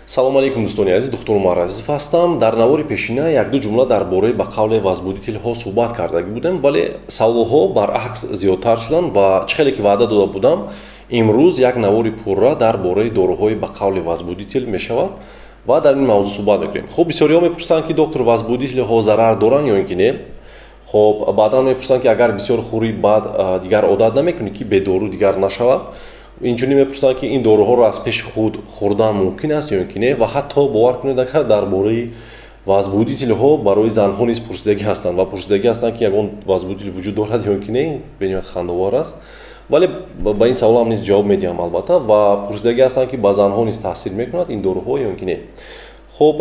салом алейкум дӯстони азиз, духтур Умаразизов ҳастам. дар навори пешина як-ду ҷумла дар бораи ба қавле вазбудителҳо суҳбат кардаги будем, вале саволҳо баръакс зиёдтар шуданд ва чӣ хеле ки ваъда дода будам, имрӯз як навори пурра дар бораи доруҳои ба қавле вазбудител мешавад ва дар ин мавзӯъ суҳбат мекунем. Хуб, бисёриҳо мепурсанд ки доктор, вазбудителҳо зарар доранд ё ин ки не? Хуб, баъдан мепурсанд ки агар бисёр хӯрӣ баъд дигар одат намекунӣ ки бедору дигар нашавад. Инчунин мепурсанд ки ин доруҳоро аз пеши худ хӯрдан мумкин аст ё ин ки не, ва ҳатто бовар кунед, агар дар бораи вазбудителҳо барои занҳо низ пурсидагӣ ҳастанд ва пурсидагӣ ҳастанд ки ягон вазбудител вуҷуд дорад ё ин ки не, бениҳоят хандовар аст. Вале ба ин саволам низ ҷавоб медиҳам албатта, ва пурсидагӣ ҳастанд ки ба занҳо низ таъсир мекунад ин доруҳо ё ин ки не. Хуб,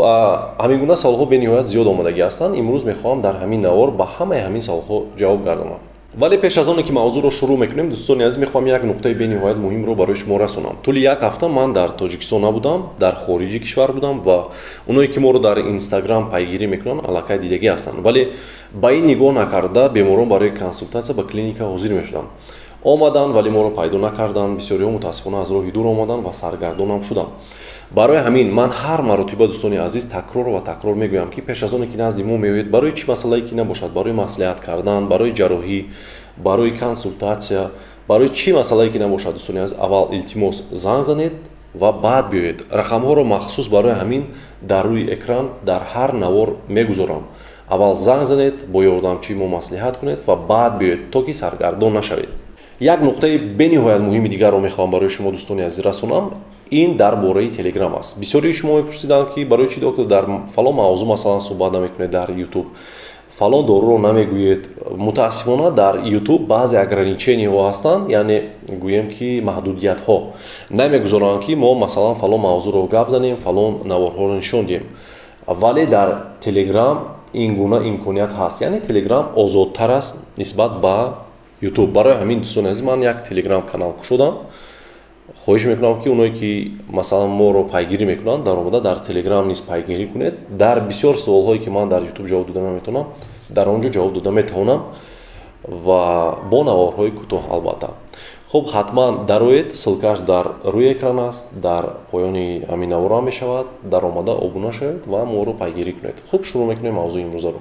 ҳамин гуна саволҳо бениҳоят зиёд омадагӣ ҳастанд. Имрӯз мехоҳам дар ҳамин навор ба ҳамаи ҳамин саволҳо ҷавоб гардонам. вале пеш аз оне ки мавзӯъро шурӯъ мекунем, дӯстони азиз, мехоҳам як нуқтаи бениҳоят муҳимро барои шумо расонам. Тӯли як ҳафта ман дар Тоҷикистон набудам, дар хориҷи кишвар будам ва оное ки моро дар Инстаграм пайгирӣ мекунанд аллакай дидагӣ ҳастанд. Вале ба ин нигоҳ накарда беморон барои консултатсия ба клиника ҳозир мешуданд. омаданд, вале моро пайдо накарданд. Бисёриҳо мутаассифона аз роҳи дур омаданд ва саргардонам шудам. барои ҳамин ман ҳар маротиба, дӯстони азиз, такрор ва такрор мегӯям ки пеш аз оне ки назди мо меоед, барои чӣ масъалае ки набошад, барои маслиҳат кардан, барои ҷарроҳӣ, барои консултатсия, барои чӣ масъалае ки набошад, дӯстони азиз, аввал илтимос занг занед ва баъд биёед. рақамҳоро махсус барои ҳамин дар рӯи экран дар ҳар навор мегузорам. аввал занг занед, бо ёрдамчии мо маслиҳат кунед ва баъд биёед, то ки саргардон нашавед. як нуқтаи бениҳоят муҳими дигарро мехоҳам барои шумо, дӯстони азиз, расонам. ин дар бораи телеграм аст. бисёрии шумо мепурсиданд ки барои чӣ доктор дар фалон мавзӯъ масалан суҳбат намекунед дар YouTube, фалон доруро намегӯед. мутаассифона дар YouTube баъзе ограничениyaҳо ҳастанд, яъне гӯем ки маҳдудиятҳо намегузоранд ки мо масалан фалон мавзӯъро гап занем, фалон наворҳоро нишон диҳем. вале дар телеграм ин гуна имконият ҳаст, яъне телеграм озодтар аст нисбат ба YouTube. барои ҳамин, дӯстони азиз, ман як телеграм канал кушодам. хоҳиш мекунам ки оное ки масалан моро пайгирӣ мекунанд, дар омада дар телеграм низ пайгирӣ кунед. дар бисёр саволҳое ки ман дар YouTube ҷавоб дода наметавонам, дар он ҷо ҷавоб дода метавонам ва бо наворҳои кӯтоҳ албатта. хуб, ҳатман дароед, ссилкааш дар рӯи экран аст, дар поёни ҳамин навора мешавад. дар омада обуна шавед ва моро пайгирӣ кунед. хуб, шурӯъ мекунем мавзӯи имрӯзаро.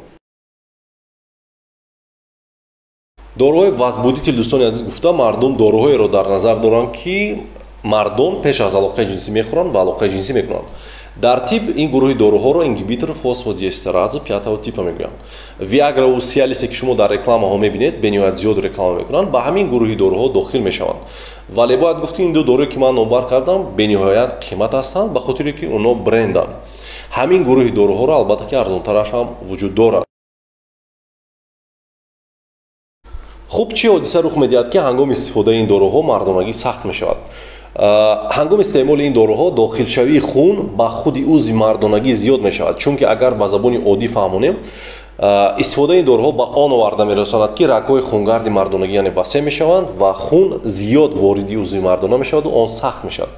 доруҳои вазбудител, дӯстони азиз, гуфта мардум доруҳоеро дар назар доранд ки мардум пеш аз алоқаи ҷинсӣ мехӯранд ва алоқаи ҷинсӣ мекунанд. дар тиб ин гурӯҳи доруҳоро ингибитор фосфодиэстераза пятого типа мегӯянд. виагра ва сиалисе ки шумо дар рекламаҳо мебинед, бениҳоят зиёд реклама мекунанд, ба ҳамин гурӯҳи доруҳо дохил мешаванд. вале бояд гуфт ки ин ду дорӯе ки ман номбар кардам бениҳоят қимат ҳастанд, ба хотире ки онҳо бренданд. ҳамин гурӯҳи доруҳоро албатта ки арзонтараш ҳам вуҷуд дорад. хуб, чӣ ҳодиса рух медиҳад ки ҳангоми истифодаи ин доруҳо мардонагӣ сахт мешавад? ҳангоми истеъмоли ин доруҳо дохилшавии хун ба худи узви мардонагӣ зиёд мешавад, чунки агар ба забони оддӣ фаҳмонем, истифодаи ин доруҳо ба он оварда мерасонад ки рагҳои хунгарди мардонагӣ яъне басе мешаванд ва хун зиёд вориди узви мардона мешаваду он сахт мешавад.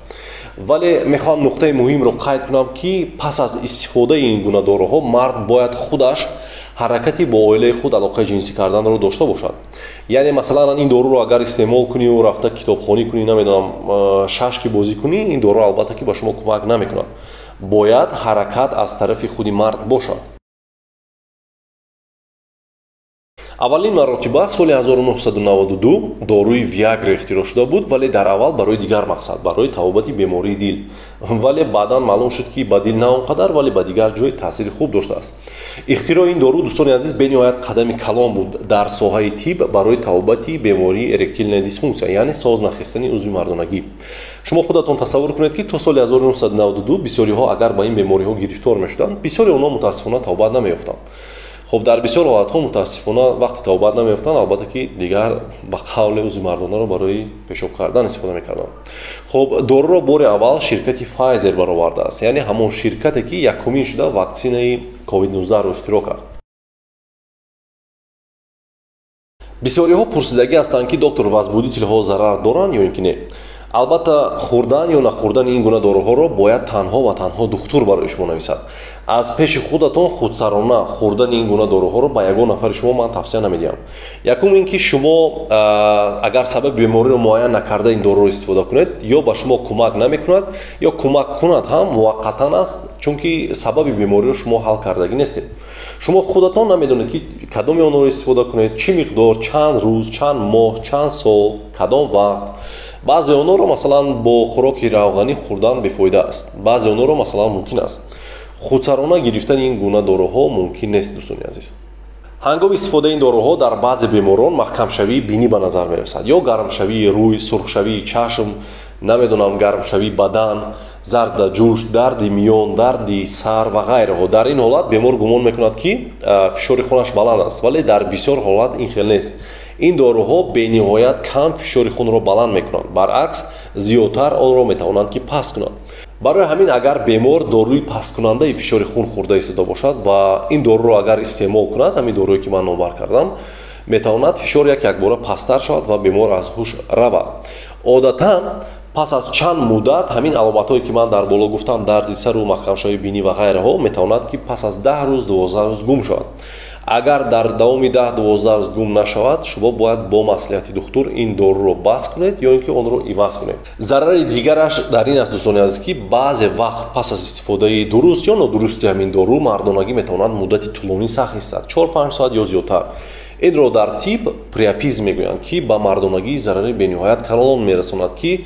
вале мехоҳам нуқтаи муҳимро қайд кунам ки пас аз истифодаи ин гуна доруҳо мард бояд худаш ҳаракати бо оилаи худ алоқаи ҷинсӣ карданро дошта бошад. яъне масалан ин доруро агар истеъмол кунию рафта китобхонӣ кунӣ, намедонам шашки бозӣ кунӣ, ин дору албатта ки ба шумо кӯмак намекунад. бояд ҳаракат аз тарафи худи мард бошад. аввалин маротиба соли 1992 доруи виагра ихтироъ шуда буд, вале дар аввал барои дигар мақсад, барои табобати бемории дил. вале баъдан маълум шуд ки ба дил на он қадар, вале ба дигар ҷой таъсири хуб доштааст. ихтироъи ин дору, дӯстони азиз, бениҳоят қадами калон буд дар соҳаи тиб барои табобати бемории эректилная дисфунксия, яъне соз нахистани узви мардонагӣ. шумо худатон тасаввур кунед ки то соли 1992 бисёриҳо агар ба ин бемориҳо гирифтор мешуданд, бисёри онҳо мутаассифона табобат намеёфтанд. хуб, дар бисёр ҳолатҳо мутаассифона вақти табобат намеёфтанд, албатта ки дигар ба қавле узви мардонаро барои пешоб кардан истифода мекарданд. хуб, доруро бори аввал ширкати Pfizer баровардааст, яъне ҳамон ширкате ки якумин шуда ваксинаи COVID-19ро ихтироъ кард. бисёриҳо пурсидагӣ ҳастанд ки доктор, вазбудителҳо зарар доранд ё ин ки не? албатта хӯрдан ё нахӯрдани ин гуна доруҳоро бояд танҳо ва танҳо духтур барои шумо нависад. аз пеши худатон худсарона хӯрдани ин гуна доруҳоро ба ягон нафари шумо ман тавсия намедиҳам. якум ин ки шумо агар сабаби бемориро муайян накарда ин доруро истифода кунед, ё ба шумо кӯмак намекунад, ё кӯмак кунад ҳам муваққатан аст, чунки сабаби бемориро шумо ҳал кардагӣ нестед. шумо худатон намедонед ки кадоми онро истифода кунед, чӣ миқдор, чанд рӯз, чанд моҳ, чанд сол, кадом вақт. баъзе онҳоро масалан бо хӯроки равғанӣ хӯрдан бефоида аст, баъзе онҳоро масалан мумкин аст. худсарона гирифтани ин гуна доруҳо мумкин нест. дӯстони азиз, ҳангоми истифодаи ин доруҳо дар баъзе беморон маҳкамшавии бинӣ ба назар мерасад, ё гармшавии рӯй, сурхшавии чашм, намедонам гармшавии бадан, зардаҷӯш, дарди миён, дарди сар ва ғайраҳо. дар ин ҳолат бемор гумон мекунад ки фишори хунаш баланд аст, вале дар бисёр ҳолат ин хел нест. ин доруҳо бениҳоят кам фишори хунро баланд мекунанд, баръакс зиёдтар онро метавонанд ки паст кунанд. барои ҳамин агар бемор доруи пасткунандаи фишори хун хӯрда истода бошад ва ин доруро агар истеъмол кунад, ҳамин доруе ки ман номбар кардам, метавонад фишор якбора пасттар шавад ва бемор аз ҳуш равад. одатан пас аз чанд муддат ҳамин аломатҳое ки ман дар боло гуфтам, дарди сару маҳкамшавии бинӣ ва ғайраҳо, метавонад ки пас аз 10 рӯз 12 рӯз гум шавад. агар дар давоми 10-12 рӯз гум нашавад, шумо бояд бо маслиҳати духтур ин доруро бас кунед ё ин ки онро иваз кунед. зарари дигараш дар ин аст дӯстони азиз ки баъзе вақт пас аз истифодаи дуруст ё нодурусти ҳамин дору мардонагӣ метавонад муддати тӯлонӣ сахт истад, 4-5 соат ё зиёдтар. инро дар тиб приопизм мегӯянд, ки ба мардонагӣ зарари бениҳоят калон мерасонад, ки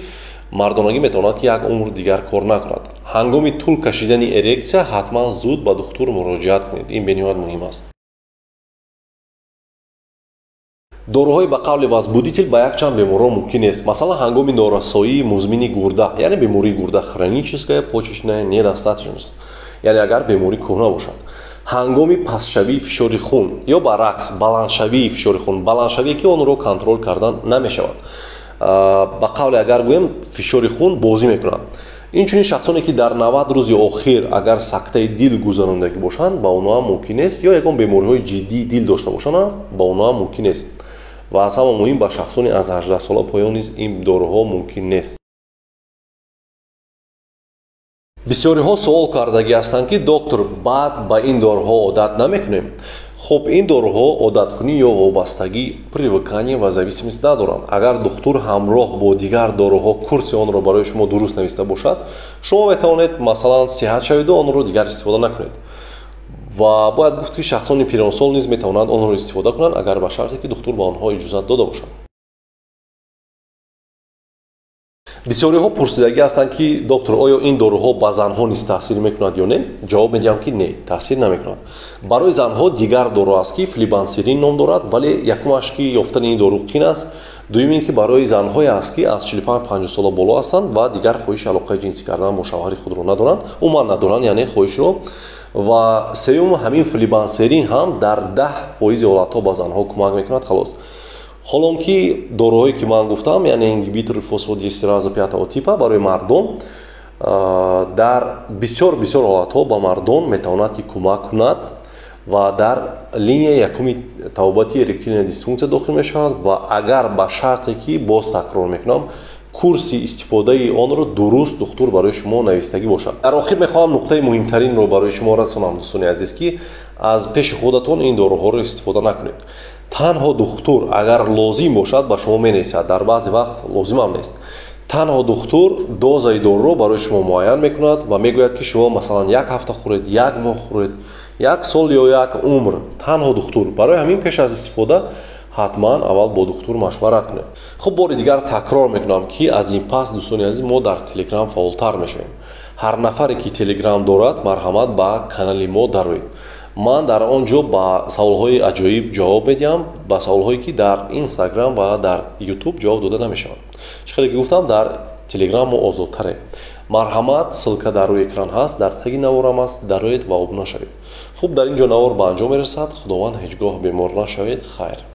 мардонагӣ метавонад ки як умр дигар кор накунад. ҳангоми тӯл кашидани эрексия ҳатман зуд ба духтур муроҷиат кунед. ин бениҳоят муҳим аст. доруҳои ба қавли вазбудитил ба якчанд беморон мумкин нест. масалан ҳангоми норасоии музмини гурда, яъне бемории гурда хроническая почечная недостаточность, яъне агар беморӣ кӯҳна бошад, ҳангоми пастшавии фишори хун ё баръакс баландшавии фишори хун, баландшавие ки онро контрол кардан намешавад. ба қавле агар гӯем фишори хун бозӣ мекунад. инчунин шахсоне ки дар 90 рӯзи охир агар сактаи дил гузарондагӣ бошанд, ба онҳо ҳам мумкин нест, ё ягон бемориҳои ҷиддии дил дошта бошанд, ба онҳо ҳам мумкин нест. ва аз ҳама муҳим ба шахсони аз 18 сола поён низ ин доруҳо мумкин нест. бисёриҳо суол кардагӣ ҳастанд ки доктор, баъд ба ин доруҳо одат намекунем? хуб, ин доруҳо одаткунӣ ё вобастагӣ, привыкание ва зависимость надоранд. агар духтур ҳамроҳ бо дигар доруҳо курси онро барои шумо дуруст нависта бошад, шумо метавонед масалан сиҳат шавиду онро дигар истифода накунед. ва бояд гуфт ки шахсони пиронсол низ метавонанд онро истифода кунанд, агар ба шарте ки духтур ба онҳо иҷозат дода бошад. бисёриҳо пурсидагӣ ҳастанд ки доктор, оё ин доруҳо ба занҳо низ таъсир мекунад ё не? ҷавоб медиҳам ки не, таъсир намекунад. барои занҳо дигар дору аст ки флибансирин ном дорад, вале якумаш ки ёфтани ин дору қин аст, дуюм ин ки барои занҳое аст ки аз 45-50 сола боло ҳастанд ва дигар хоҳиши алоқаи ҷинсӣ кардан бо шавҳари худро надоранд, умуман надоранд, яъне хоҳишро. ва сеюм ҳамин флибансерин ҳам дар 10% ҳолатҳо ба занҳо кӯмак мекунад. халос, ҳолонки доруҳое ки ман гуфтам, яъне ингибитори фосфодиэстераза 5 типа барои мардон дар бисёр ҳолатҳо ба мардон метавонад ки кӯмак кунад ва дар линияи якуми табобати эректильная дисфунксия дохил мешавад ва агар ба шарте ки боз такрор мекунам, курси истифодаи онро дуруст духтур барои шумо навистагӣ бошад. дар охир мехоҳам нуқтаи муҳимтаринро барои шумо расонам, дӯстони азиз, ки аз пеши худатон ин доруҳоро истифода накунед. танҳо духтур агар лозим бошад ба шумо менависад, дар баъзе вақт лозим ҳам нест. танҳо духтур дозаи доруро барои шумо муайян мекунад ва мегӯяд ки шумо масалан 1 ҳафта хӯред, 1 моҳ хӯред, 1 сол ё 1 умр. танҳо духтур. барои ҳамин пеш аз истифода ҳатман аввал бо духтур машварат кунед. хуб, бори дигар такрор мекунам ки аз ин пас дӯстони азиз мо дар телеграм фаъолтар мешавем. ҳар нафаре ки телеграм дорад, марҳамат ба канали мо дароед. ман дар он ҷо ба саволҳои аҷоиб ҷавоб медиҳам, ба саволҳое ки дар инстаграм ва дар ютуб ҷавоб дода намешавад. чӣ хеле ки гуфтам, дар телеграм мо озодтарем. марҳамат, ссилка дар рӯи экран ҳаст, дар таги наворам аст, дароед ва обуна шавед. хуб, дар ин ҷо навор ба анҷом мерасад. худованд ҳеҷ гоҳ бемор нашавед. хайр.